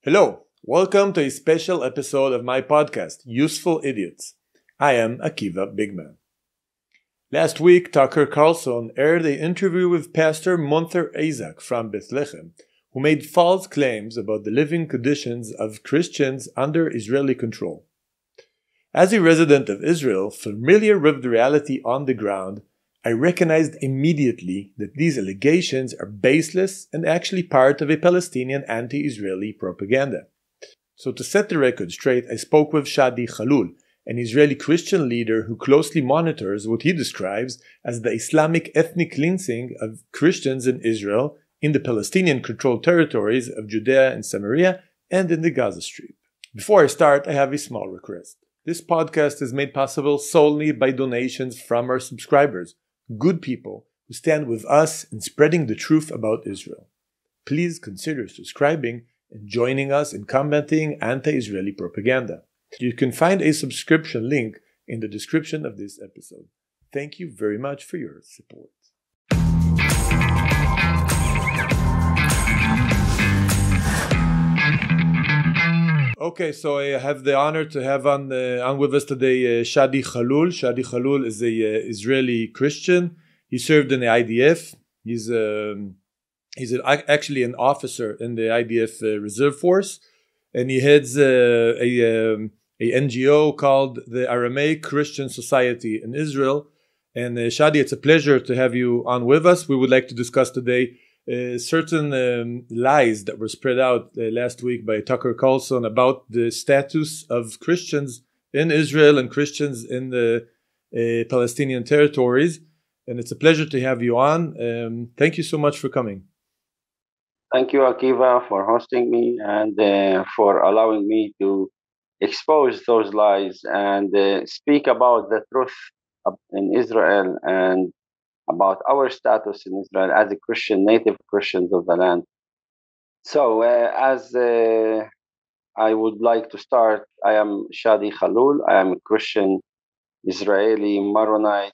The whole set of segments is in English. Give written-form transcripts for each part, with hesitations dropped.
Hello, welcome to a special episode of my podcast, Useful Idiots. I am Akiva Bigman. Last week, Tucker Carlson aired an interview with Pastor Munther Isaac from Bethlehem, who made false claims about the living conditions of Christians under Israeli control. As a resident of Israel, familiar with the reality on the ground, I recognized immediately that these allegations are baseless and actually part of a Palestinian anti-Israeli propaganda. So to set the record straight, I spoke with Shadi Halul, an Israeli Christian leader who closely monitors what he describes as the Islamic ethnic cleansing of Christians in Israel, in the Palestinian-controlled territories of Judea and Samaria, and in the Gaza Strip. Before I start, I have a small request. This podcast is made possible solely by donations from our subscribers, good people who stand with us in spreading the truth about Israel. Please consider subscribing and joining us in combating anti-Israeli propaganda. You can find a subscription link in the description of this episode. Thank you very much for your support. Okay, so I have the honor to have on with us today Shadi Halul. Shadi Halul is an Israeli Christian. He served in the IDF. He's actually an officer in the IDF Reserve Force, and he heads a NGO called the Aramaic Christian Society in Israel. And Shadi, it's a pleasure to have you on with us. We would like to discuss today certain lies that were spread out last week by Tucker Carlson about the status of Christians in Israel and Christians in the Palestinian territories. And it's a pleasure to have you on. Thank you so much for coming. Thank you, Akiva, for hosting me and for allowing me to expose those lies and speak about the truth in Israel and about our status in Israel as a Christian, native Christians of the land. So, as I would like to start, I am Shadi Halul. I am a Christian Israeli Maronite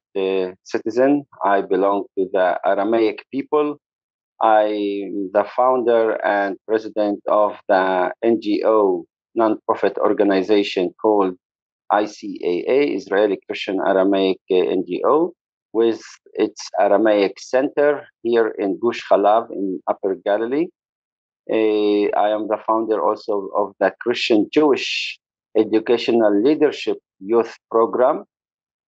citizen. I belong to the Aramaic people. I'm the founder and president of the NGO, non-profit organization called ICAA, Israeli Christian Aramaic NGO, with its Aramaic Center here in Gush Chalav in Upper Galilee. I am the founder also of the Christian Jewish Educational Leadership Youth Program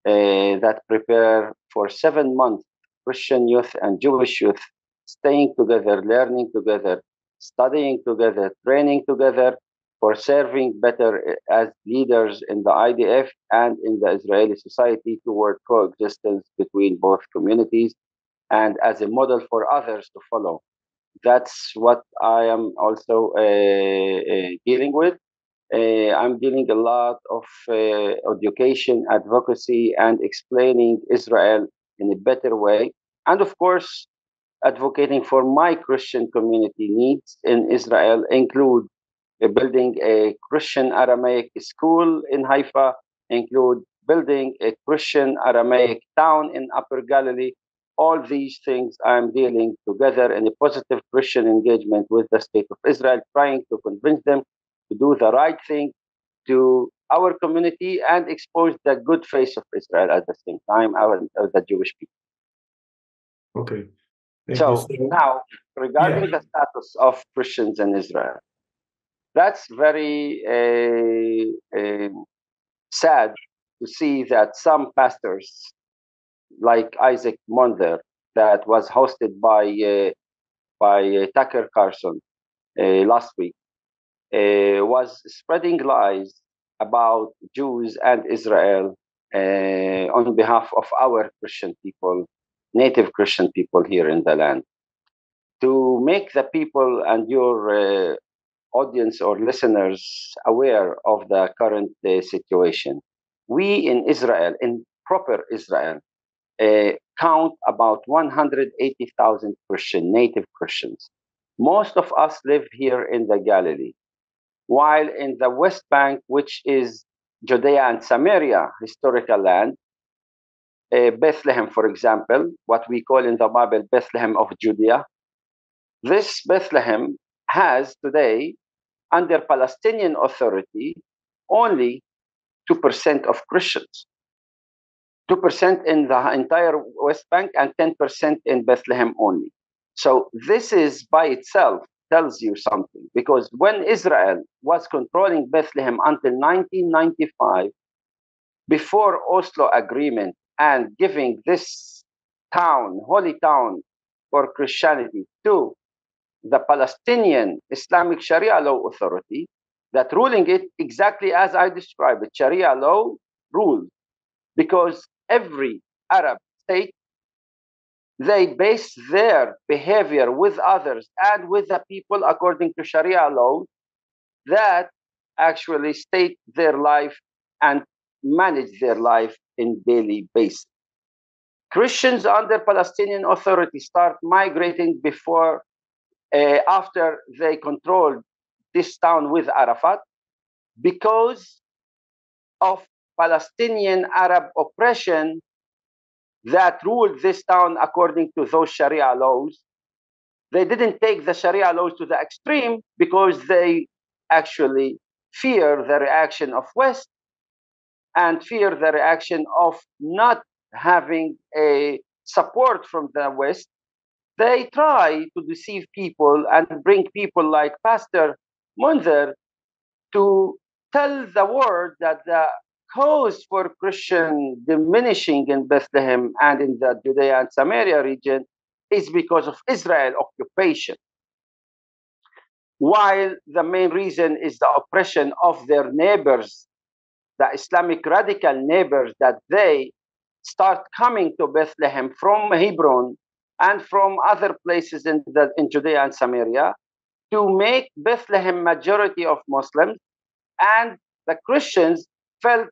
that prepare for 7 months Christian youth and Jewish youth staying together, learning together, studying together, training together for serving better as leaders in the IDF and in the Israeli society toward coexistence between both communities and as a model for others to follow. That's what I am also dealing with. I'm dealing a lot of education, advocacy, and explaining Israel in a better way. And of course, advocating for my Christian community needs in Israel include building a Christian Aramaic school in Haifa, include building a Christian Aramaic town in Upper Galilee. All these things I'm dealing together in a positive Christian engagement with the state of Israel, trying to convince them to do the right thing to our community and expose the good face of Israel at the same time, the Jewish people. Okay. So now, regarding the status of Christians in Israel, that's very sad to see that some pastors, like Isaac Munther, that was hosted by Tucker Carlson last week, was spreading lies about Jews and Israel on behalf of our Christian people, native Christian people here in the land. To make the people and your audience or listeners aware of the current situation, we in Israel, in proper Israel, count about 180,000 native Christians. Most of us live here in the Galilee, while in the West Bank, which is Judea and Samaria, historical land, Bethlehem, for example, what we call in the Bible Bethlehem of Judea, this Bethlehem has today under Palestinian Authority, only 2% of Christians. 2% in the entire West Bank and 10% in Bethlehem only. So this is by itself tells you something, because when Israel was controlling Bethlehem until 1995, before Oslo Agreement and giving this town, holy town for Christianity, to the Palestinian Islamic Sharia law authority, that ruling it exactly as I described it, Sharia law rule, because every Arab state, they base their behavior with others and with the people according to Sharia law that actually state their life and manage their life in daily basis. Christians under Palestinian Authority start migrating before, after they controlled this town with Arafat, because of Palestinian Arab oppression that ruled this town according to those Sharia laws. They didn't take the Sharia laws to the extreme because they actually fear the reaction of West and fear the reaction of not having a support from the West. They try to deceive people and bring people like Pastor Munther to tell the world that the cause for Christian diminishing in Bethlehem and in the Judea and Samaria region is because of Israel occupation, while the main reason is the oppression of their neighbors, the Islamic radical neighbors, that they start coming to Bethlehem from Hebron and from other places in Judea and Samaria to make Bethlehem majority of Muslims. And the Christians felt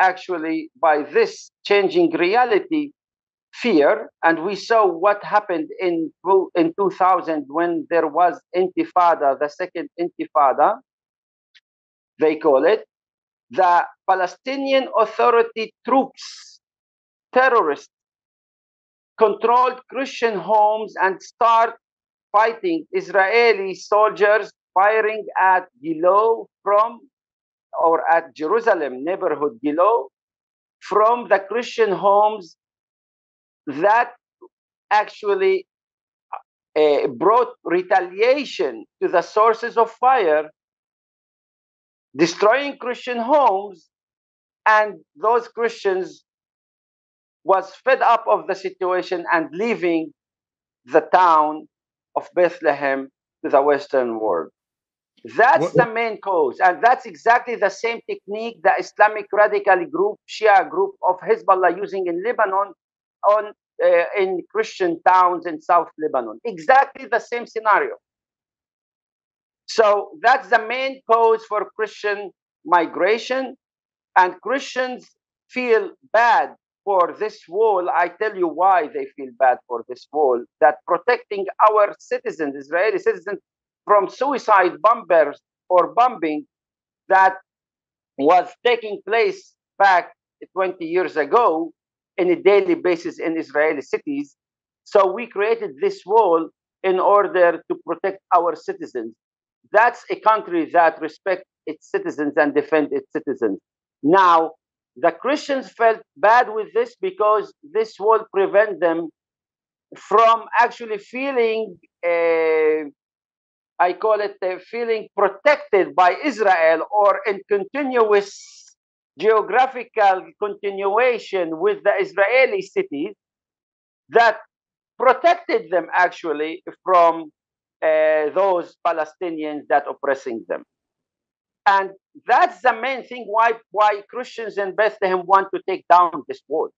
actually by this changing reality fear, and we saw what happened in 2000 when there was intifada, the second intifada, they call it. The Palestinian Authority troops, terrorists, controlled Christian homes and start fighting Israeli soldiers, firing at Gilo or at Jerusalem neighborhood Gilo from the Christian homes, that actually brought retaliation to the sources of fire, destroying Christian homes, and those Christians was fed up of the situation and leaving the town of Bethlehem to the Western world. That's the main cause, and that's exactly the same technique the Islamic radical group, Shia group of Hezbollah using in Lebanon, in Christian towns in South Lebanon. Exactly the same scenario. So that's the main cause for Christian migration, and Christians feel bad for this wall. I tell you why they feel bad for this wall, that protecting our citizens, Israeli citizens, from suicide bombers or bombing that was taking place back 20 years ago on a daily basis in Israeli cities. So we created this wall in order to protect our citizens. That's a country that respects its citizens and defends its citizens. Now, the Christians felt bad with this because this wall prevent them from actually feeling I call it feeling protected by Israel, or in continuous geographical continuation with the Israeli cities that protected them actually from those Palestinians that oppressing them. And that's the main thing why Christians in Bethlehem want to take down this wall.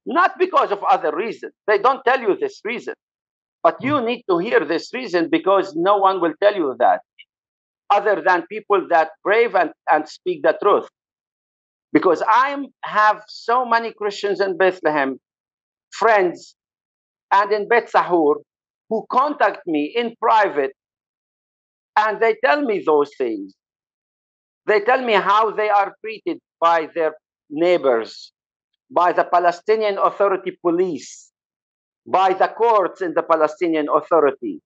Not because of other reasons. They don't tell you this reason. But you need to hear this reason, because no one will tell you that other than people that brave and speak the truth. Because I have so many Christians in Bethlehem, friends, and in Bet Sahur, who contact me in private, and they tell me those things. They tell me how they are treated by their neighbors, by the Palestinian Authority police, by the courts in the Palestinian Authority,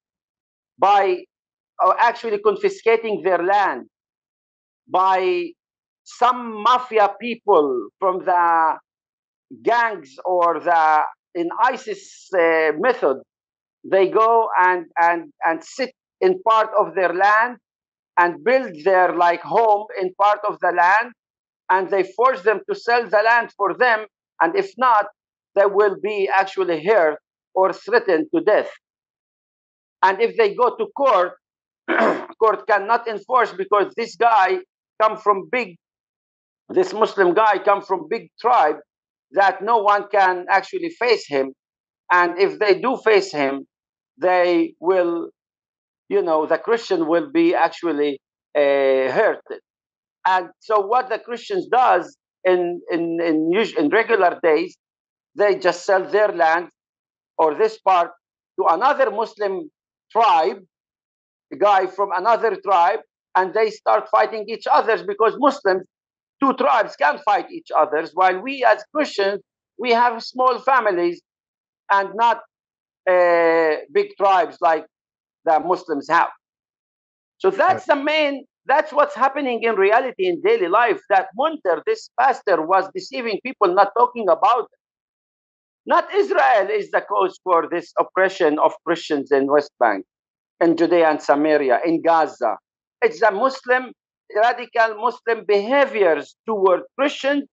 by actually confiscating their land by some mafia people from the gangs or the in ISIS method. They go and sit in part of their land and build their like home in part of the land, and they force them to sell the land for them, and if not, they will be actually hurt or threatened to death. And if they go to court, court cannot enforce because this guy come from this Muslim guy come from big tribe that no one can actually face him. And if they do face him, they will, the Christian will be actually hurted. And so what the Christians does in regular days, they just sell their land or this part to another Muslim tribe, a guy from another tribe, and they start fighting each other because Muslims, two tribes can fight each other, while we as Christians, we have small families and not big tribes like the Muslims have. So that's that's what's happening in reality in daily life. That Munther, this pastor, was deceiving people, not talking about it. Not Israel is the cause for this oppression of Christians in West Bank, in Judea and Samaria, in Gaza. It's the radical Muslim behaviors toward Christians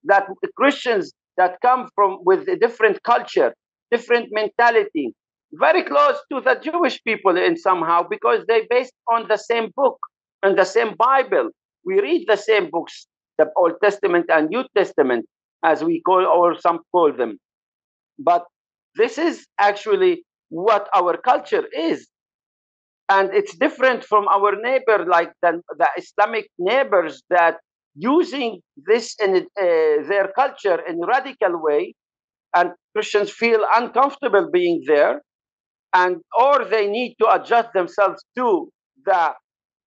that come from with a different culture, different mentality, very close to the Jewish people in somehow, because they based on the same book and the same Bible. We read the same books, the Old Testament and New Testament, as we call, or some call them. But this is actually what our culture is. And it's different from our neighbor, like the Islamic neighbors that using this in their culture in a radical way, and Christians feel uncomfortable being there, or they need to adjust themselves to the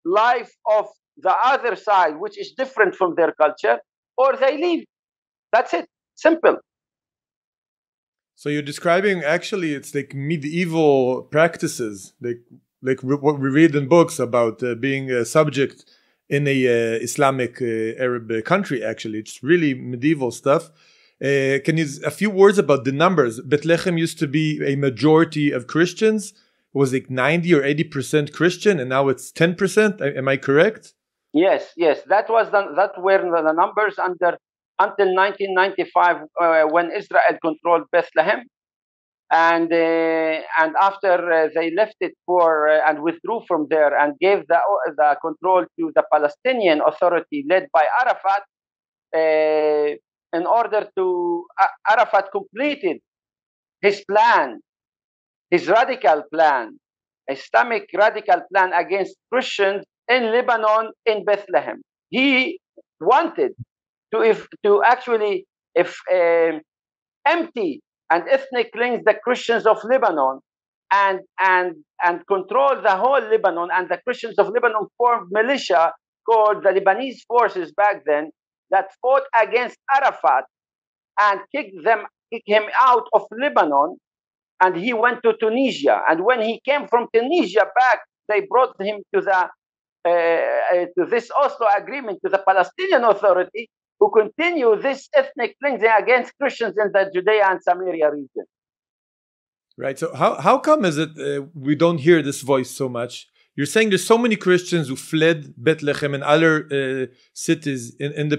life of the other side, which is different from their culture, or they leave. That's it. Simple. So you're describing, actually, it's like medieval practices, like what we read in books about being a subject in a Islamic Arab country. Actually, it's really medieval stuff. Can you a few words about the numbers? Bethlehem used to be a majority of Christians. It was like 90 or 80% Christian, and now it's 10%. Am I correct? Yes. That were the numbers until 1995 when Israel controlled Bethlehem, and after they left it and withdrew from there and gave the control to the Palestinian Authority led by Arafat. In order to Arafat completed his plan, his radical plan, Islamic radical plan against Christians in Lebanon, in Bethlehem. He wanted to actually empty and ethnic cleanse the Christians of Lebanon and control the whole Lebanon. And the Christians of Lebanon formed militia called the Lebanese forces back then that fought against Arafat and kicked him out of Lebanon, and he went to Tunisia. And when he came from Tunisia back, they brought him to this Oslo agreement, to the Palestinian Authority, who continue this ethnic cleansing against Christians in the Judea and Samaria region. Right. So how come is it we don't hear this voice so much? You're saying there's so many Christians who fled Bethlehem and other cities under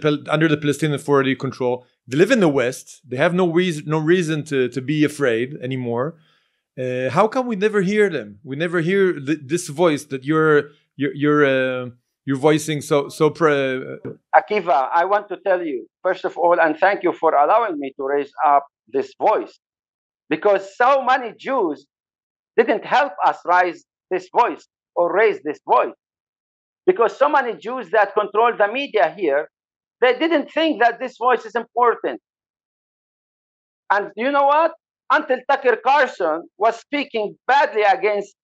the Palestinian Authority control. They live in the West. They have no reason to be afraid anymore. How come we never hear them? We never hear this voice that you're voicing so. Akiva, I want to tell you first of all, and thank you for allowing me to raise up this voice, because so many Jews didn't help us raise this voice. Because so many Jews that control the media here, they didn't think that this voice is important. And you know what? Until Tucker Carlson was speaking badly against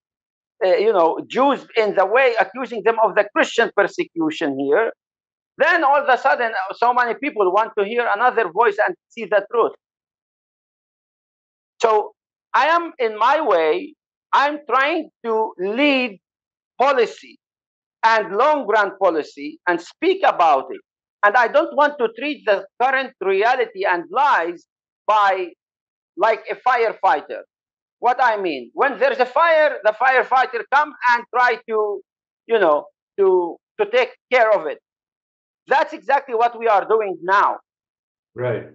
Jews in the way, accusing them of the Christian persecution here, then all of a sudden so many people want to hear another voice and see the truth. So I am, in my way, I'm trying to lead policy and long-run policy and speak about it. And I don't want to treat the current reality and lies by like a firefighter. What I mean, when there's a fire, the firefighter come and try to, to take care of it. That's exactly what we are doing now. Right.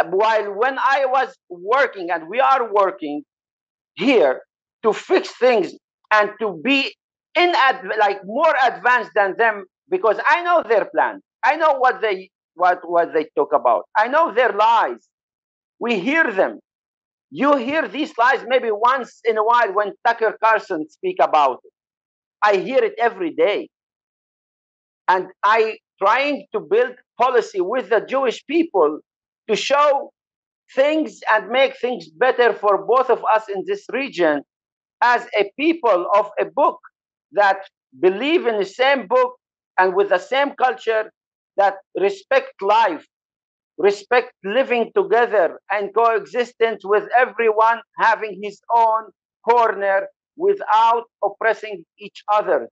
While when I was working, and we are working here to fix things and to be more advanced than them, because I know their plan. I know what they talk about. I know their lies. We hear them. You hear these lies maybe once in a while when Tucker Carlson speak about it. I hear it every day. And I trying to build policy with the Jewish people to show things and make things better for both of us in this region as a people of a book that believe in the same book and with the same culture, that respect life, respect living together and coexistence with everyone having his own corner without oppressing each other.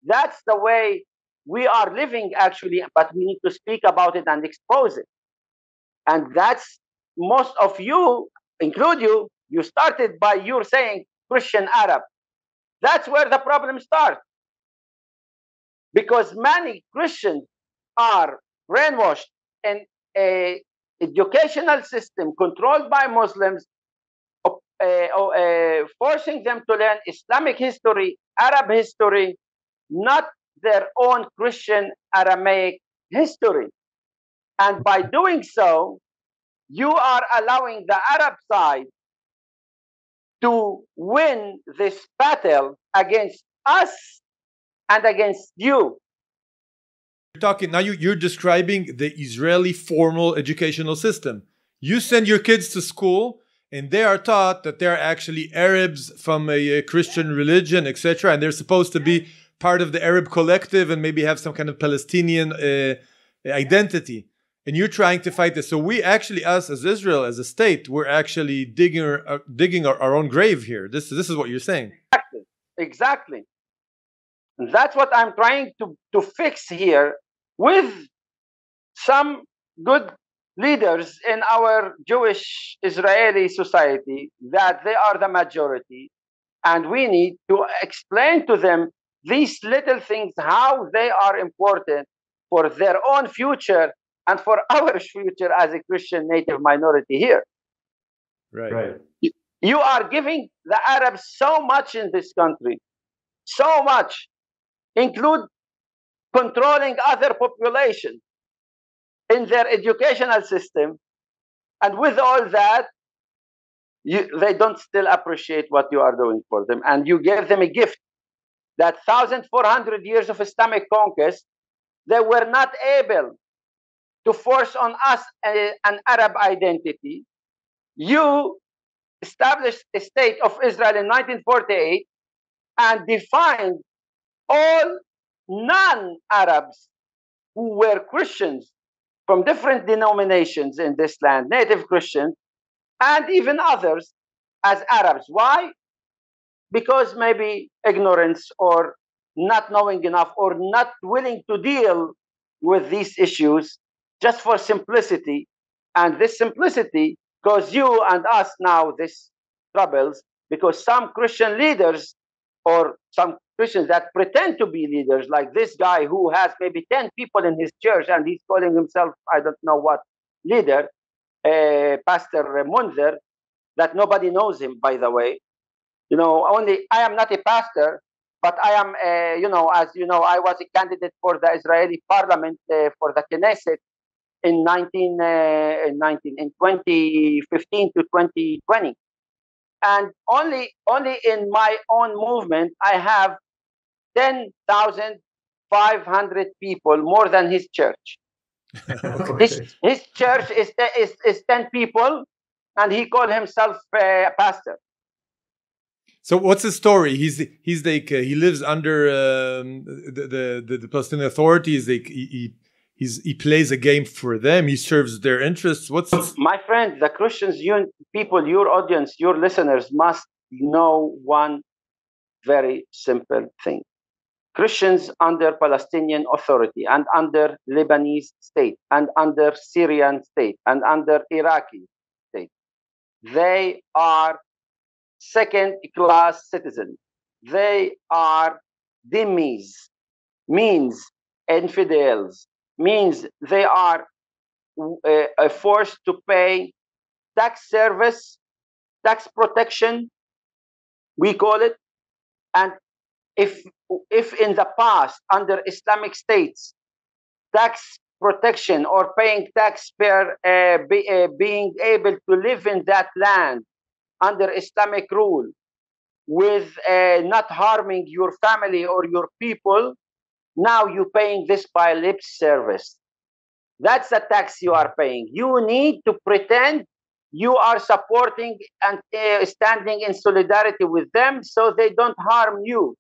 That's the way we are living, actually, but we need to speak about it and expose it. And that's most of you, include you, you started by you saying Christian Arab. That's where the problem starts. Because many Christians are brainwashed in an educational system controlled by Muslims, forcing them to learn Islamic history, Arab history, not their own Christian Aramaic history. And by doing so, you are allowing the Arab side to win this battle against us and against you. You're talking now. You're describing the Israeli formal educational system. You send your kids to school, and they are taught that they're actually Arabs from a Christian religion, etc., and they're supposed to be part of the Arab collective and maybe have some kind of Palestinian identity. And you're trying to fight this. So we actually, us as Israel, as a state, we're actually digging our own grave here. This is what you're saying. Exactly. And that's what I'm trying to fix here with some good leaders in our Jewish Israeli society, that they are the majority. And we need to explain to them these little things, how they are important for their own future and for our future as a Christian native minority here. Right. You are giving the Arabs so much in this country, so much, include controlling other populations in their educational system. And with all that, they don't still appreciate what you are doing for them. And you gave them a gift, that 1,400 years of Islamic conquest, they were not able to force on us an Arab identity. You established a state of Israel in 1948 and defined all non-Arabs who were Christians from different denominations in this land, native Christians, and even others, as Arabs. Why? Because maybe ignorance or not knowing enough or not willing to deal with these issues just for simplicity. And this simplicity caused you and us now these troubles, because some Christian leaders or some Christians that pretend to be leaders, like this guy who has maybe 10 people in his church and he's calling himself, I don't know what, leader, Pastor Munther, that nobody knows him, by the way. Only I am not a pastor, but I am, as you know, I was a candidate for the Israeli parliament for the Knesset in 2015 to 2020. And only in my own movement, I have 10,500 people, more than his church. Okay. His church is 10 people, and he called himself a pastor. So what's his story? He's like he lives under the Palestinian authorities. He plays a game for them. He serves their interests. My friend, the Christians, people, your audience, your listeners must know one very simple thing. Christians under Palestinian Authority and under Lebanese state and under Syrian state and under Iraqi state. They are second-class citizens. They are dhimmis, means infidels, means they are forced to pay tax service, tax protection, we call it. And if in the past, under Islamic states, tax protection or paying tax per being able to live in that land under Islamic rule with not harming your family or your people, now you're paying this by lip service. That's the tax you are paying. You need to pretend you are supporting and standing in solidarity with them so they don't harm you.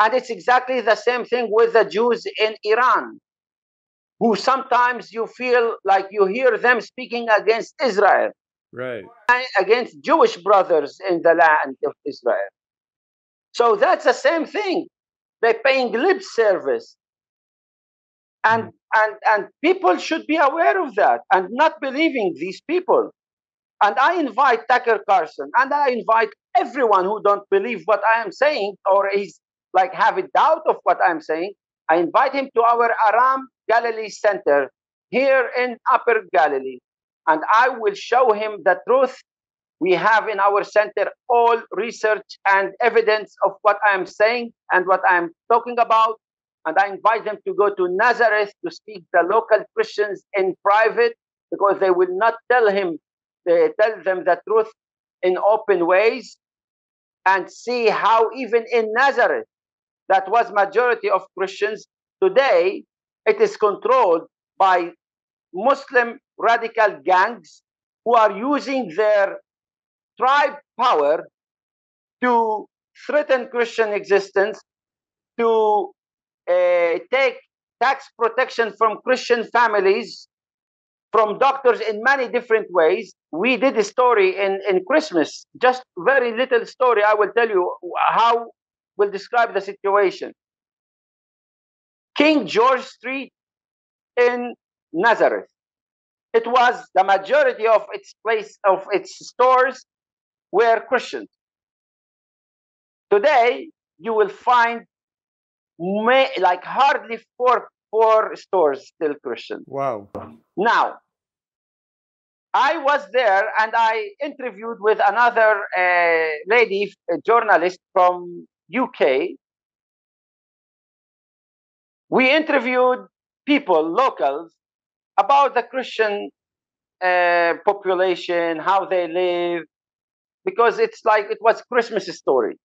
And it's exactly the same thing with the Jews in Iran, who sometimes you feel like you hear them speaking against Israel, right, against Jewish brothers in the land of Israel. So that's the same thing. They're paying lip service. And people should be aware of that and not believing these people. And I invite Tucker Carlson and I invite everyone who don't believe what I am saying or is like have a doubt of what I'm saying. I invite him to our Aram Galilee Center here in Upper Galilee. And I will show him the truth. We have in our center all research and evidence of what I'm saying and what I'm talking about. And I invite them to go to Nazareth to speak to local Christians in private because they will not tell them the truth in open ways, and see how even in Nazareth, that was majority of Christians, today it is controlled by Muslim radical gangs who are using their tribe power to threaten Christian existence, to take tax protection from Christian families, from doctors in many different ways. We did a story in Christmas, just very little story. I will tell you how we'll describe the situation. King George Street in Nazareth. It was the majority of its stores were Christians. Today, you will find like hardly four stores still Christian. wow, Now, I was there and I interviewed with another lady, a journalist from UK. We interviewed people, locals, about the Christian population, how they live, because it's like it was Christmas story.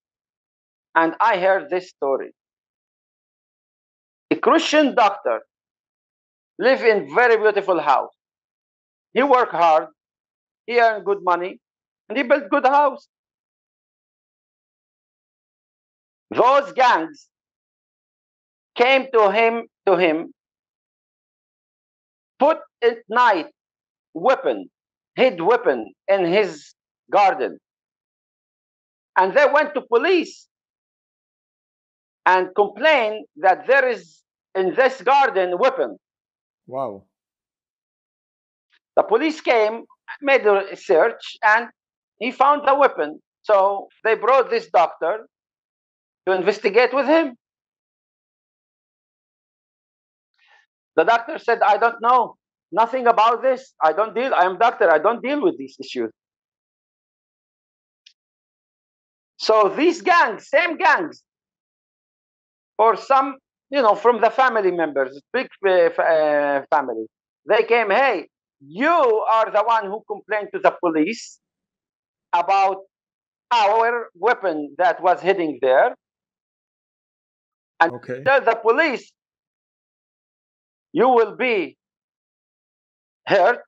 And I heard this story. A Christian doctor live in very beautiful house. He worked hard, he earned good money, and he built good house. Those gangs came to him, put at night hid weapon in his garden. And they went to police and complained that there is in this garden weapon. wow, The police came, made a search, and he found the weapon. So they brought this doctor to investigate with him. The doctor said, I don't know nothing about this. I am doctor. I don't deal with these issues. So these gangs, same gangs, or some, from the family members, big family, they came, hey, you are the one who complained to the police about our weapon that was hidden there. And okay, tell the police, you will be hurt.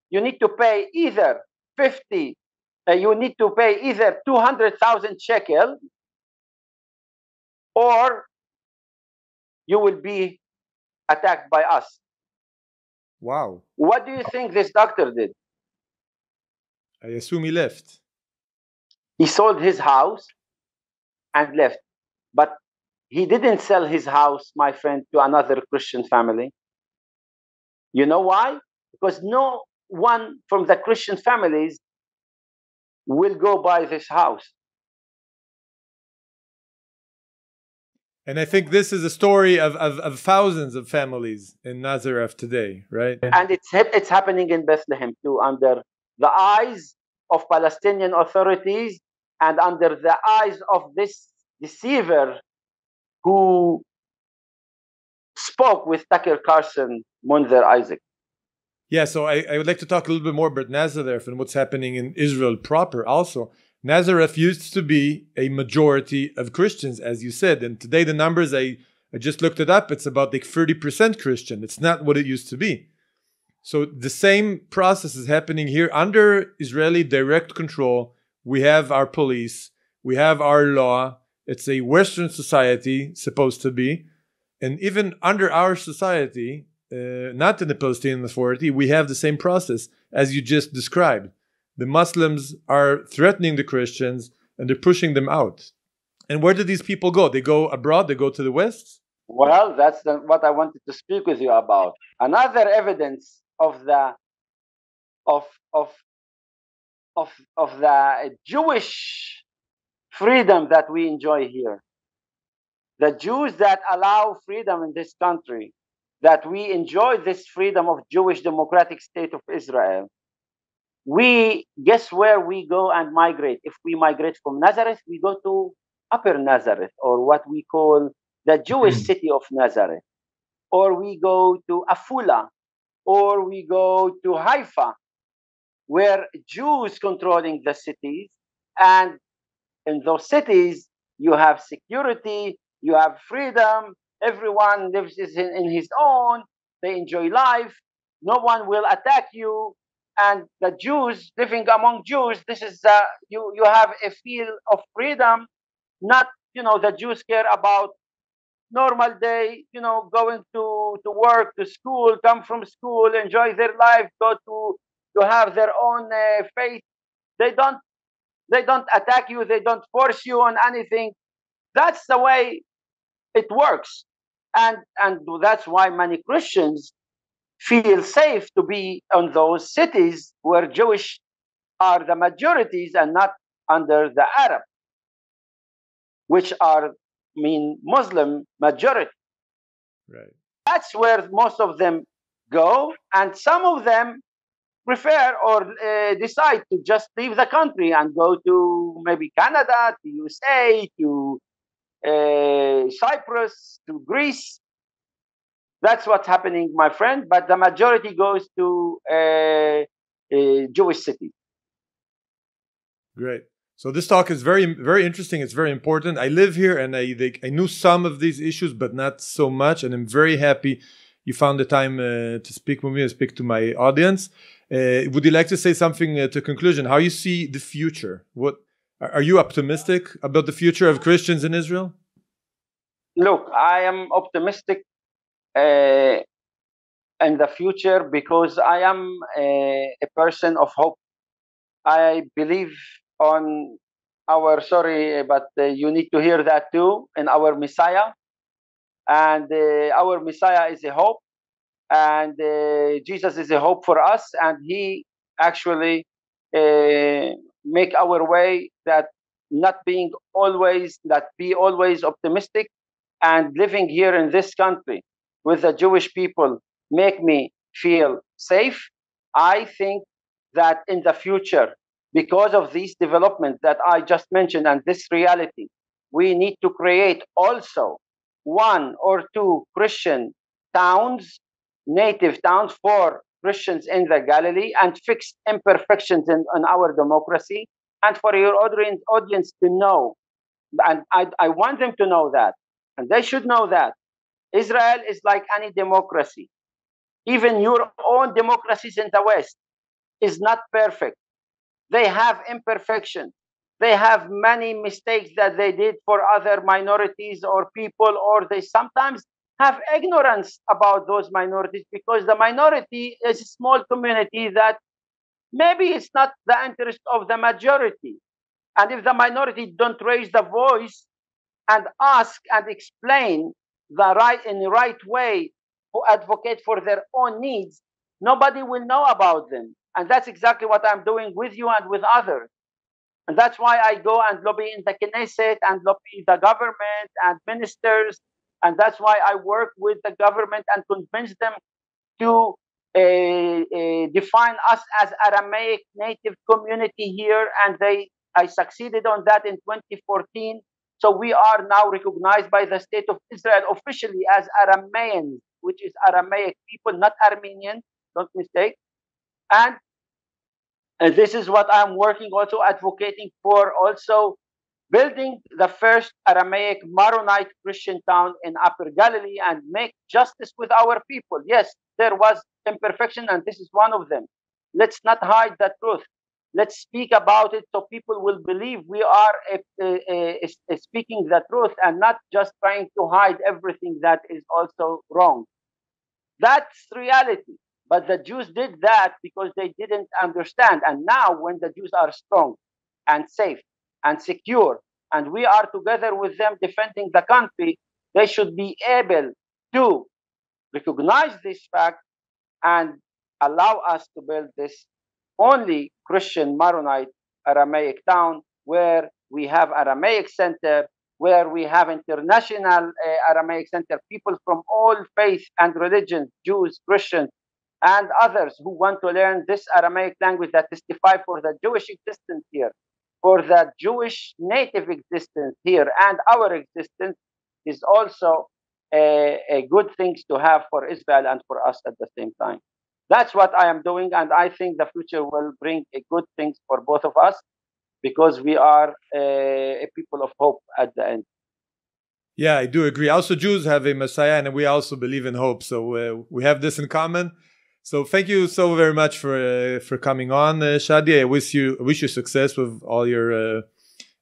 You need to pay either 50, you need to pay either 200,000 shekel, or you will be attacked by us. wow. What do you think this doctor did? I assume he left. He sold his house and left. But he didn't sell his house, my friend, to another Christian family. You know why? Because no one from the Christian families will go buy this house. And I think this is a story of thousands of families in Nazareth today, right? And it's happening in Bethlehem too, under the eyes of Palestinian authorities and under the eyes of this deceiver who spoke with Tucker Carlson, Munther Isaac. Yeah, so I would like to talk a little bit more about Nazareth and what's happening in Israel proper also. Nazareth used to be a majority of Christians, as you said, and today the numbers, I just looked it up, it's about like 30% Christian. It's not what it used to be. So the same process is happening here under Israeli direct control. We have our police, we have our law. It's a Western society, supposed to be. And even under our society, not in the Palestinian Authority, we have the same process as you just described. The Muslims are threatening the Christians and they're pushing them out. And where do these people go? They go abroad, they go to the West? Well, that's what I wanted to speak with you about. Another evidence of the Jewish freedom that we enjoy here. The Jews that allow freedom in this country, that we enjoy this freedom of Jewish democratic state of Israel. We guess where we go and migrate. If we migrate from Nazareth, we go to Upper Nazareth, or what we call the Jewish city of Nazareth, or we go to Afula, or we go to Haifa, where Jews controlling the cities. And in those cities, you have security, you have freedom, everyone lives in his own, they enjoy life, no one will attack you. And the Jews, living among Jews, this is you have a feel of freedom. Not, the Jews care about normal day, going to work, to school, come from school, enjoy their life, go to have their own faith. They don't attack you, they don't force you on anything. That's the way it works. And that's why many Christians feel safe to be in those cities where Jewish are the majorities and not under the Arab, which are Muslim majority. Right. That's where most of them go, and some of them prefer or decide to just leave the country and go to maybe Canada, to USA, to Cyprus, to Greece. That's what's happening, my friend. But the majority goes to Jewish cities. Great. So this talk is very, very interesting. It's very important. I live here and I knew some of these issues, but not so much. And I'm very happy you found the time to speak with me and speak to my audience. Would you like to say something to conclusion? How you see the future? What are you optimistic about the future of Christians in Israel? Look, I am optimistic in the future because I am a person of hope. I believe on our, sorry, but you need to hear that too, in our Messiah. And our Messiah is a hope. And Jesus is a hope for us. And he actually make our way that be always optimistic. And living here in this country with the Jewish people make me feel safe. I think that in the future, because of these developments that I just mentioned and this reality, we need to create also 1 or 2 Christian towns, native towns for Christians in the Galilee, and fix imperfections in our democracy. And for your audience to know, and I want them to know that, and they should know that Israel is like any democracy. Even your own democracies in the West is not perfect. They have imperfections. They have many mistakes that they did for other minorities or people, or they sometimes have ignorance about those minorities because the minority is a small community that maybe it's not the interest of the majority. And if the minority don't raise the voice, and ask and explain in the right way, who advocate for their own needs, nobody will know about them. And that's exactly what I'm doing with you and with others. And that's why I go and lobby in the Knesset and lobby the government and ministers. And that's why I work with the government and convince them to define us as Aramaic native community here. And I succeeded on that in 2014. So we are now recognized by the state of Israel officially as Aramaeans, which is Aramaic people, not Armenian, don't mistake. And this is what I'm working also advocating for, also building the first Aramaic Maronite Christian town in Upper Galilee and make justice with our people. Yes, there was imperfection, and this is one of them. Let's not hide the truth. Let's speak about it so people will believe we are speaking the truth and not just trying to hide everything that is also wrong. That's reality. But the Jews did that because they didn't understand. And now when the Jews are strong and safe and secure, and we are together with them defending the country, they should be able to recognize this fact and allow us to build this only Christian Maronite Aramaic town where we have Aramaic center, where we have international Aramaic center, people from all faith and religions, Jews, Christians, and others who want to learn this Aramaic language that testify for the Jewish existence here, for the Jewish native existence here, and our existence is also a good things to have for Israel and for us at the same time. That's what I am doing, and I think the future will bring a good things for both of us because we are a people of hope at the end. Yeah, I do agree. Also, Jews have a Messiah, and we also believe in hope. So we have this in common. So thank you so very much for coming on, Shadi. I wish you success with all your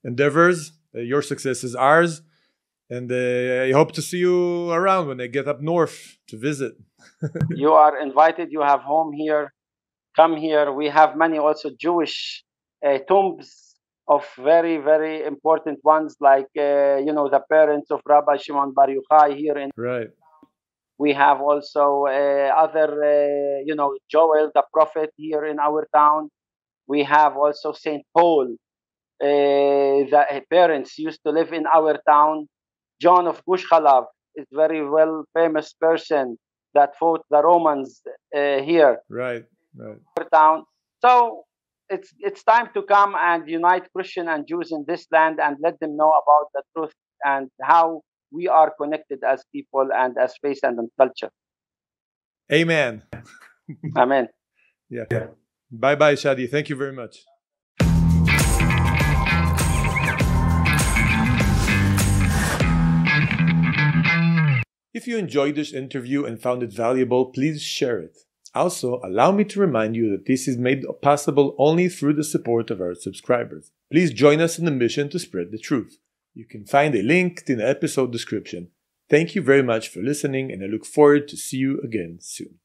endeavors. Your success is ours, and I hope to see you around when I get up north to visit. You are invited. You have home here. Come here. We have many also Jewish tombs of very, very important ones, like the parents of Rabbi Shimon Bar Yochai here in. Right. We have also other, Joel the prophet here in our town. We have also Saint Paul. The parents used to live in our town. John of Gush Chalav is very well famous person that fought the Romans here. Right. Our town. So it's time to come and unite Christian and Jews in this land and let them know about the truth and how we are connected as people and as faith and culture. Amen. Amen. Yeah. Bye-bye, Shadi. Thank you very much. If you enjoyed this interview and found it valuable, please share it. Also, allow me to remind you that this is made possible only through the support of our subscribers. Please join us in the mission to spread the truth. You can find a link in the episode description. Thank you very much for listening, and I look forward to see you again soon.